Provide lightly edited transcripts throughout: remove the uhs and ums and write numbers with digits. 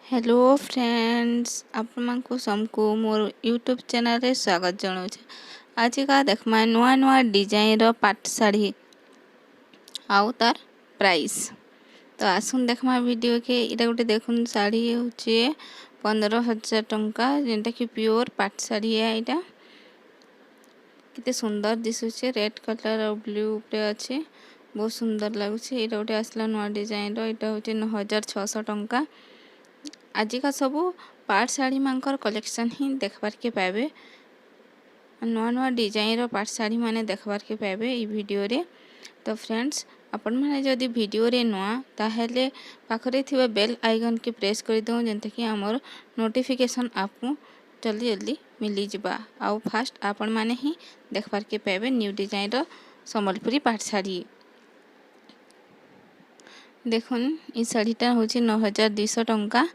Hello friends, आपको सबको मोर YouTube channel रे स्वागत जनाऊँ। आज का देखमा नुआ नुआ डिजाइन रो पाट साड़ी आउ तार प्राइस। तो आसुन देखमा वीडियो के इटा गोटे देखुन साड़ी होचे 15,000 टंका, जेनटा कि प्योर पाट साड़ी है। इटा किते सुंदर दिसुचे, रेड कलर और ब्लू पे अच्छे, बहुत सुंदर लगुचे। इटा गोटे आसला नुआ डिजाइन रो, इटा होचे 9,600 टंका। आजिका सबू पाट शाढ़ी मानकर कलेक्शन ही देखबार के पाबे। नुआ नुआ डिजाइन रो पाट शाढ़ी माने देखबार के पाबे ई वीडियो रे। तो फ्रेंड्स, आपण माने जदि वीडियो रे नुआ ताहेले पाखरे थिबा बेल आइकन के प्रेस कर दो, जेंता कि हमर नोटिफिकेशन आपको जल्दी जल्दी मिली जिबा। आउ फास्ट आपण माने ही देखबार के पाबे न्यू डिजाइन रो संबलपुरी पाट शाढ़ी। देखुन ई शाढ़ीटा होची 9,200 टंका।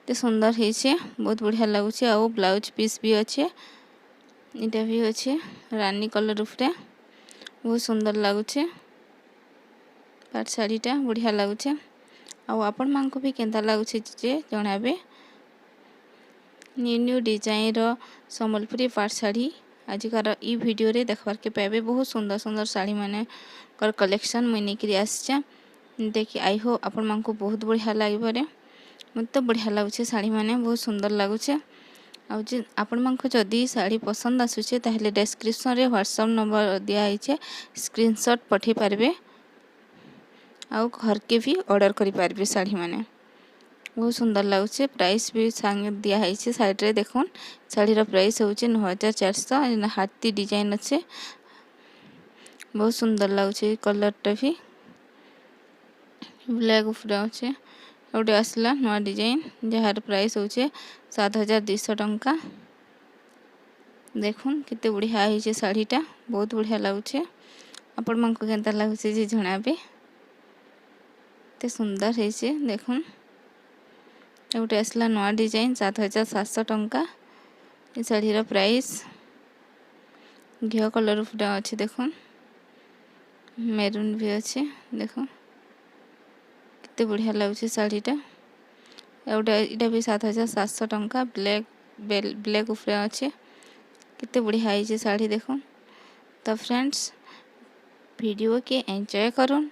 ते सुंदर है, बहुत बढ़िया लगुच। आउ ब्लाउज पीस भी अच्छे, इटा भी अच्छे रानी कलर उपरे, बहुत सुंदर लगुच। पाट शाढ़ीटा बढ़िया लगुच। आउ आपण मानको भी केंता लगुच जे जणाबे। न्यू न्यू डिजाइन रो संबलपुरी पाट शाढ़ी आजिकार ई वीडियो रे देखबार के पाबे। बहुत सुंदर सुंदर साड़ी माने कर कलेक्शन मुई नेकरी आसचे। देखि आई हो आपण मानको बहुत बढ़िया लागिबो रे। मत तो बढ़िया लगुचे साड़ी माने, बहुत सुंदर लगुचे। आउ जे आपण मानको जदी साड़ी पसंद आसुचे ताहेले डिस्क्रिप्शन रे व्हाट्सएप नंबर दिया आइचे, स्क्रीनशॉट पठे पारबे। आउ घर के भी ऑर्डर करि पारबे साड़ी माने, बहुत सुंदर लगुचे। प्राइस भी संगे दिया आइचे साइड रे। देखुन साड़ी रो प्राइस होचे 9,400। हाथी डिजाइन अच्छे, बहुत सुंदर लगुचे। कलर टा भी ब्लैक ऊपर अच्छे। गोटे आसला नुआ डिजाइन जार प्राइस होचे 7,200 टंका। देखुन किते बढ़िया है शाढ़ीटा, बहुत बढ़िया लगुचे। आपण मानको केंता लगुचे जे जणाबे। ते सुंदर है, देखुन गोटे आसला नुआ डिजाइन 7,700 टंका। ये शाढ़ीर प्राइस घियो कलर ऊपर अच्छे। देखुन मेरून भी अच्छे, देखुन किते बढ़िया लगुचे शाढ़ीटा। गोटे इटा भी 7,700 टंका। ब्लैक ऊपर अच्छे, किते बढ़िया है शाढ़ी देखुन। तो फ्रेंड्स, वीडियो के एंजॉय करुन